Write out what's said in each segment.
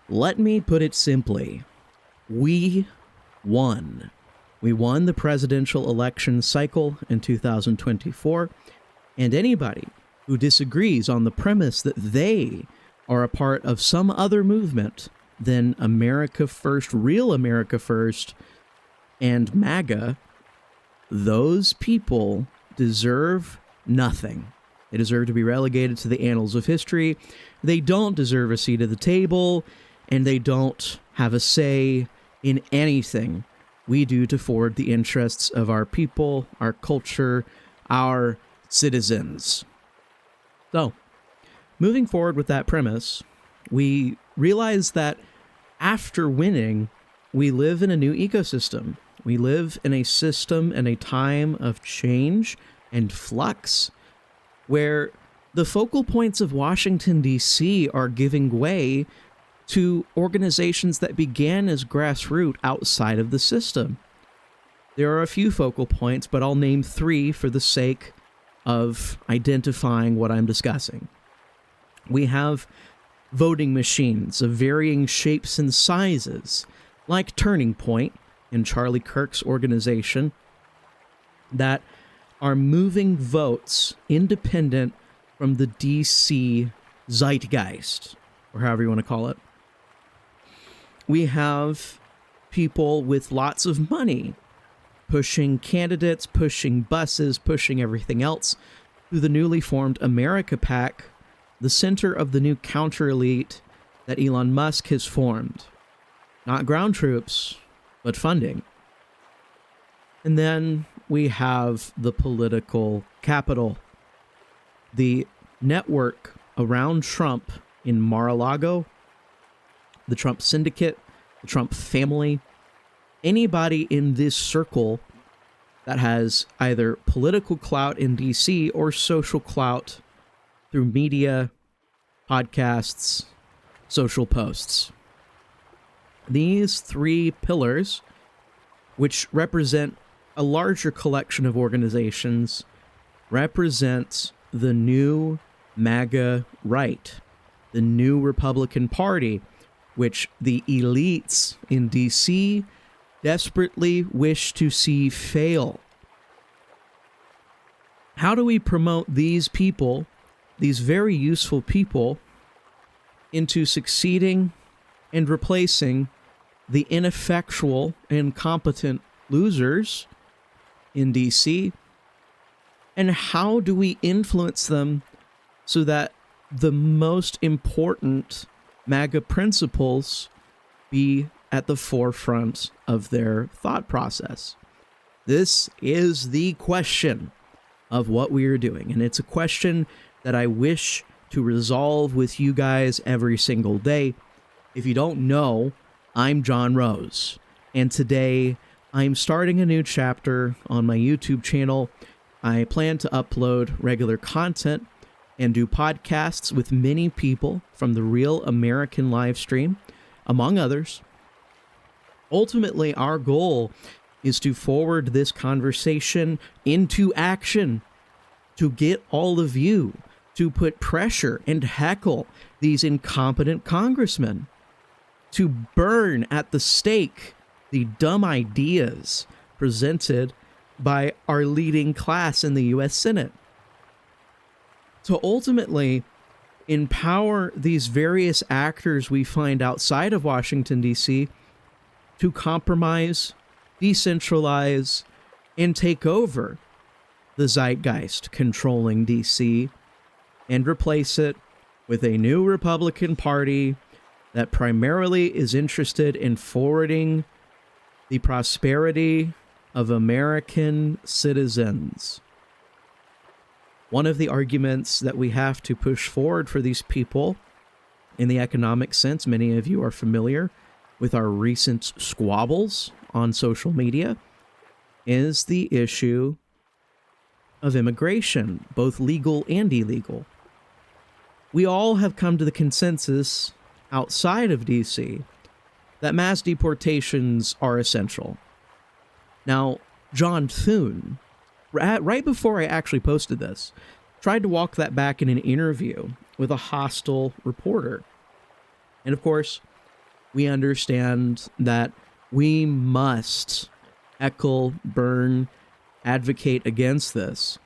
Let me put it simply. We won. We won the presidential election cycle in 2024, and anybody who disagrees on the premise that they are a part of some other movement than America First, Real America First, and MAGA, those people deserve nothing. They deserve to be relegated to the annals of history. They don't deserve a seat at the table, and they don't have a say in anything we do to forward the interests of our people, our culture, our citizens. So, moving forward with that premise, we realize that after winning, we live in a new ecosystem. We live in a system and a time of change and flux where the focal points of Washington, D.C. are giving way to organizations that began as grassroots outside of the system. There are a few focal points, but I'll name three for the sake of identifying what I'm discussing. We have voting machines of varying shapes and sizes, like Turning Point in Charlie Kirk's organization, that are moving votes independent from the DC zeitgeist, or however you want to call it. We have people with lots of money pushing candidates, pushing buses, pushing everything else through the newly formed America PAC, the center of the new counter-elite that Elon Musk has formed. Not ground troops, but funding. And then we have the political capital, the network around Trump in Mar-a-Lago, the Trump syndicate, the Trump family, anybody in this circle that has either political clout in DC or social clout through media, podcasts, social posts. These three pillars, which represent a larger collection of organizations, represent the new MAGA right, the new Republican Party, which the elites in DC desperately wish to see fail. How do we promote these people, these very useful people, into succeeding and replacing the ineffectual and incompetent losers in DC? And how do we influence them so that the most important MAGA principles be at the forefront of their thought process? This is the question of what we are doing, and it's a question that I wish to resolve with you guys every single day. If you don't know, I'm John Rose, and today I'm starting a new chapter on my YouTube channel. I plan to upload regular content and do podcasts with many people from the Real American live stream, among others. Ultimately, our goal is to forward this conversation into action, to get all of you to put pressure and heckle these incompetent congressmen, to burn at the stake the dumb ideas presented by our leading class in the U.S. Senate, to ultimately empower these various actors we find outside of Washington, D.C. to compromise, decentralize, and take over the zeitgeist controlling D.C. and replace it with a new Republican Party that primarily is interested in forwarding the prosperity of American citizens. One of the arguments that we have to push forward for these people in the economic sense, many of you are familiar with our recent squabbles on social media, is the issue of immigration, both legal and illegal. We all have come to the consensus outside of DC that mass deportations are essential. Now, John Thune, right before I actually posted this, tried to walk that back in an interview with a hostile reporter. And of course, We understand that we must heckle, burn, advocate against this.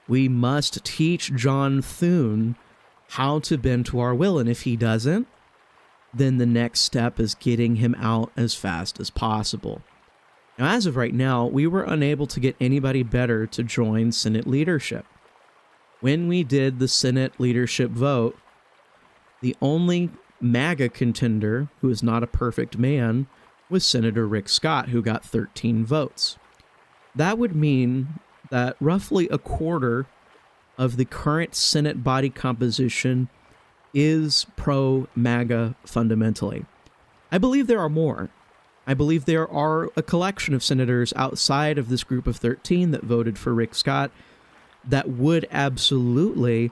We must teach John Thune how to bend to our will. And if he doesn't, then the next step is getting him out as fast as possible. Now, as of right now, we were unable to get anybody better to join Senate leadership. When we did the Senate leadership vote, the only MAGA contender who is not a perfect man was Senator Rick Scott, who got 13 votes. That would mean that roughly a quarter of the current Senate body composition is pro-MAGA fundamentally. I believe there are more. I believe there are a collection of senators outside of this group of 13 that voted for Rick Scott that would absolutely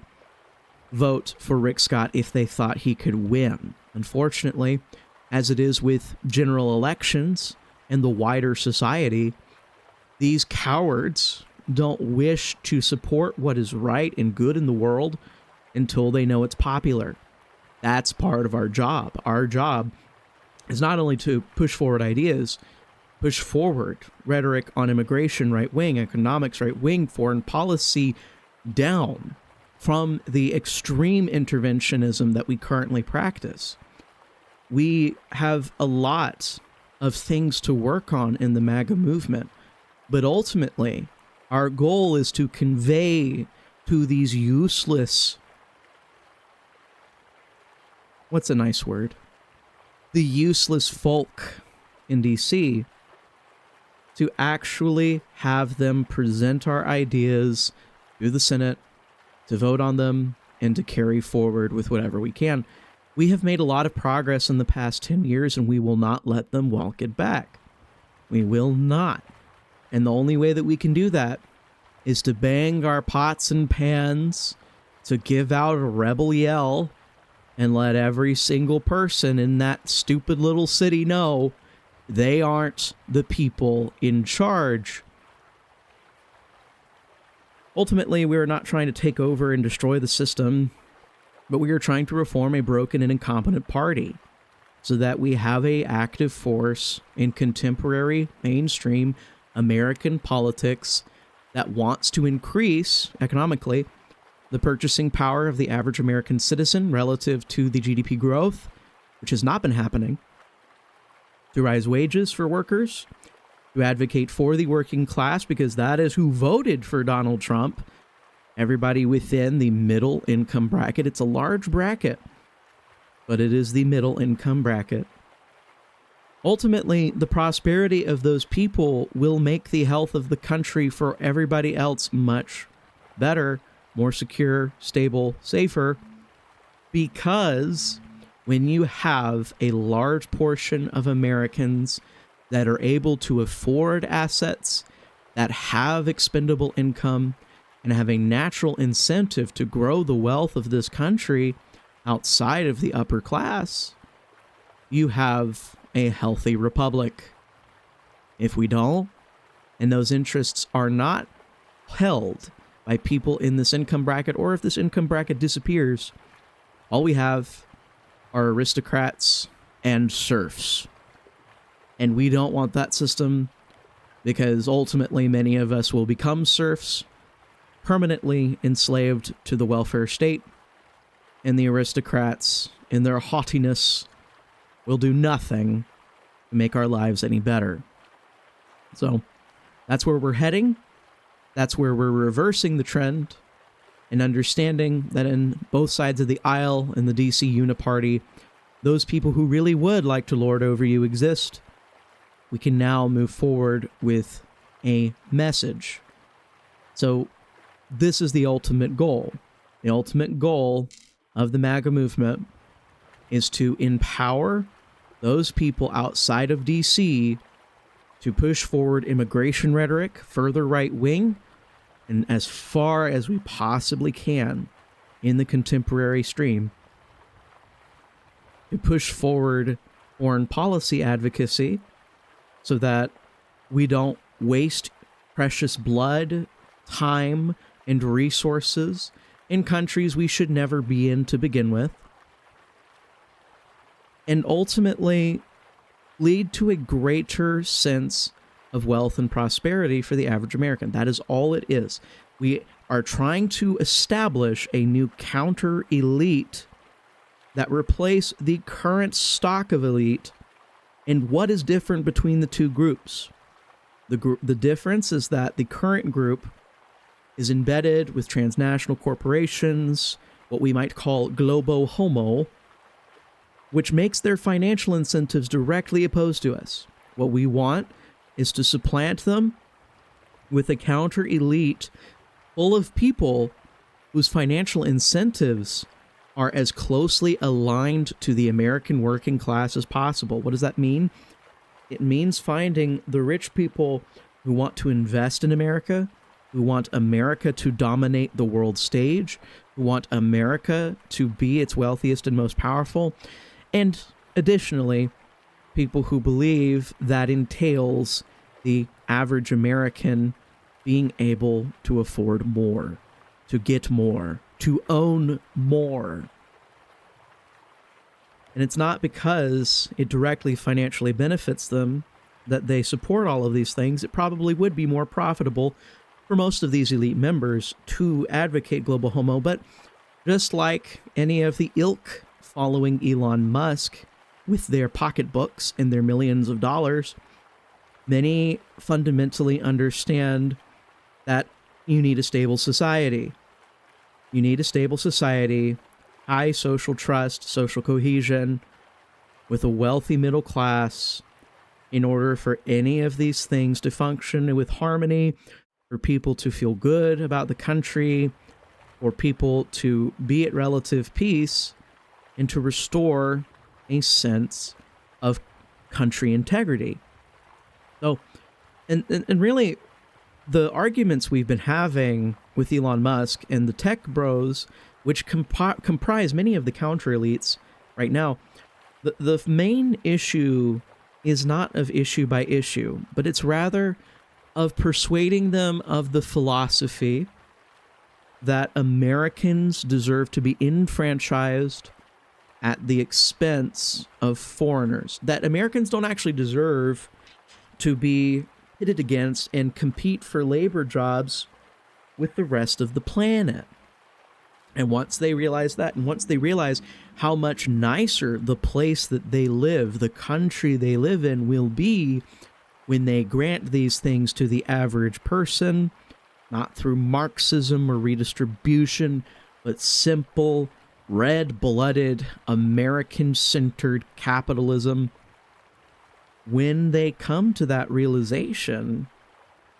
vote for Rick Scott if they thought he could win. Unfortunately, as it is with general elections and the wider society, these cowards don't wish to support what is right and good in the world until they know it's popular. That's part of our job. Our job is not only to push forward ideas, push forward rhetoric on immigration, right wing, economics, right wing, foreign policy, down from the extreme interventionism that we currently practice. We have a lot of things to work on in the MAGA movement, but ultimately, our goal is to convey to these useless, what's a nice word? The useless folk in DC, to actually have them present our ideas to the Senate, to vote on them, and to carry forward with whatever we can. We have made a lot of progress in the past 10 years, and we will not let them walk it back. We will not. And the only way that we can do that is to bang our pots and pans, to give out a rebel yell, and let every single person in that stupid little city know they aren't the people in charge. Ultimately, we are not trying to take over and destroy the system, but we are trying to reform a broken and incompetent party so that we have an active force in contemporary, mainstream American politics that wants to increase, economically, the purchasing power of the average American citizen relative to the GDP growth, which has not been happening, to rise wages for workers, to advocate for the working class, because that is who voted for Donald Trump. Everybody within the middle income bracket. It's a large bracket, but it is the middle income bracket. Ultimately, the prosperity of those people will make the health of the country for everybody else much better, more secure, stable, safer, because when you have a large portion of Americans that are able to afford assets, that have expendable income, and have a natural incentive to grow the wealth of this country outside of the upper class, you have a healthy republic. If we don't, and those interests are not held by people in this income bracket, or if this income bracket disappears, all we have are aristocrats and serfs. And we don't want that system, because ultimately many of us will become serfs, permanently enslaved to the welfare state, and the aristocrats, in their haughtiness, will do nothing to make our lives any better. So that's where we're heading. That's where we're reversing the trend and understanding that in both sides of the aisle in the DC Uniparty, those people who really would like to lord over you exist. We can now move forward with a message. So this is the ultimate goal. The ultimate goal of the MAGA movement is to empower those people outside of DC to push forward immigration rhetoric, further right wing, and as far as we possibly can in the contemporary stream, to push forward foreign policy advocacy so that we don't waste precious blood, time, and resources in countries we should never be in to begin with. and ultimately lead to a greater sense of wealth and prosperity for the average American. That is all it is. We are trying to establish a new counter elite that replace the current stock of elite. And what is different between the two groups? The difference is that the current group is embedded with transnational corporations, what we might call globo homo, which makes their financial incentives directly opposed to us. What we want is to supplant them with a counter elite full of people whose financial incentives are as closely aligned to the American working class as possible. What does that mean? It means finding the rich people who want to invest in America, who want America to dominate the world stage, who want America to be its wealthiest and most powerful, and additionally, people who believe that entails the average American being able to afford more, to get more, to own more. And it's not because it directly financially benefits them that they support all of these things. It probably would be more profitable for most of these elite members to advocate global homo, but just like any of the ilk following Elon Musk with their pocketbooks and their millions of dollars, many fundamentally understand that you need a stable society. You need a stable society, high social trust, social cohesion, with a wealthy middle class in order for any of these things to function with harmony, for people to feel good about the country, for people to be at relative peace, and to restore a sense of country integrity. So, and really, the arguments we've been having with Elon Musk and the tech bros, which comprise many of the counter elites right now, the main issue is not of issue by issue, but it's rather of persuading them of the philosophy that Americans deserve to be enfranchised at the expense of foreigners, that Americans don't actually deserve to be pitted against and compete for labor jobs with the rest of the planet. And once they realize that, and once they realize how much nicer the place that they live, the country they live in, will be when they grant these things to the average person, not through Marxism or redistribution, but simple, red-blooded, American-centered capitalism, when they come to that realization,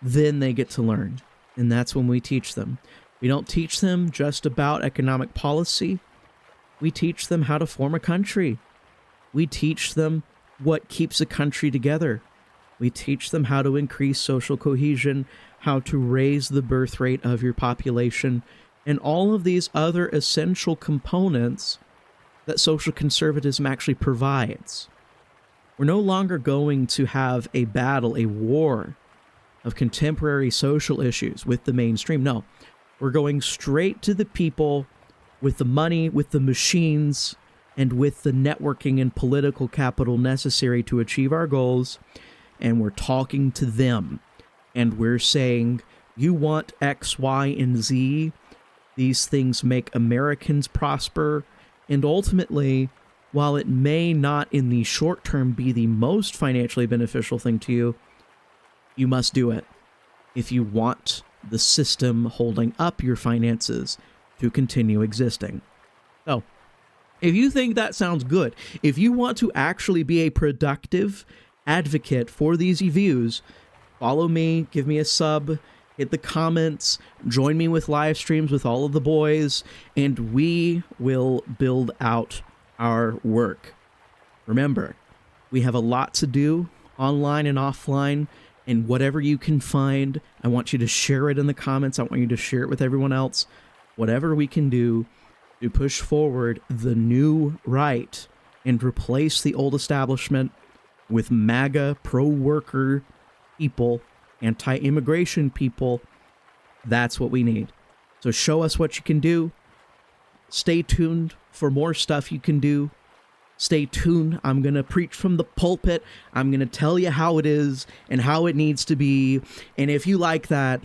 then they get to learn. And that's when we teach them. We don't teach them just about economic policy. We teach them how to form a country. We teach them what keeps a country together. We teach them how to increase social cohesion, how to raise the birth rate of your population, and all of these other essential components that social conservatism actually provides. We're no longer going to have a battle, a war of contemporary social issues with the mainstream. No, we're going straight to the people with the money, with the machines, and with the networking and political capital necessary to achieve our goals. And we're talking to them. And we're saying, you want X, Y, and Z. These things make Americans prosper. And ultimately, while it may not in the short term be the most financially beneficial thing to you, you must do it if you want the system holding up your finances to continue existing. So, if you think that sounds good, if you want to actually be a productive advocate for these views, follow me, give me a sub, hit the comments, join me with live streams with all of the boys, and we will build out our work. Remember, we have a lot to do online and offline, and whatever you can find, I want you to share it in the comments. I want you to share it with everyone else. Whatever we can do to push forward the new right and replace the old establishment with MAGA pro-worker people, anti-immigration people, that's what we need. So show us what you can do. Stay tuned for more stuff you can do. Stay tuned. I'm going to preach from the pulpit. I'm going to tell you how it is and how it needs to be. And if you like that,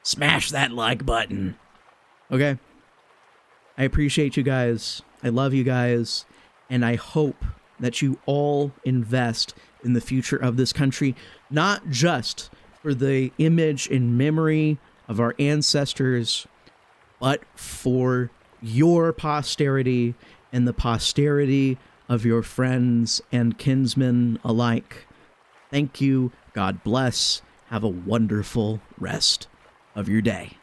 smash that like button. Okay? I appreciate you guys. I love you guys. And I hope that you all invest in the future of this country, not just for the image and memory of our ancestors, but for your posterity and the posterity of your friends and kinsmen alike. Thank you. God bless. Have a wonderful rest of your day.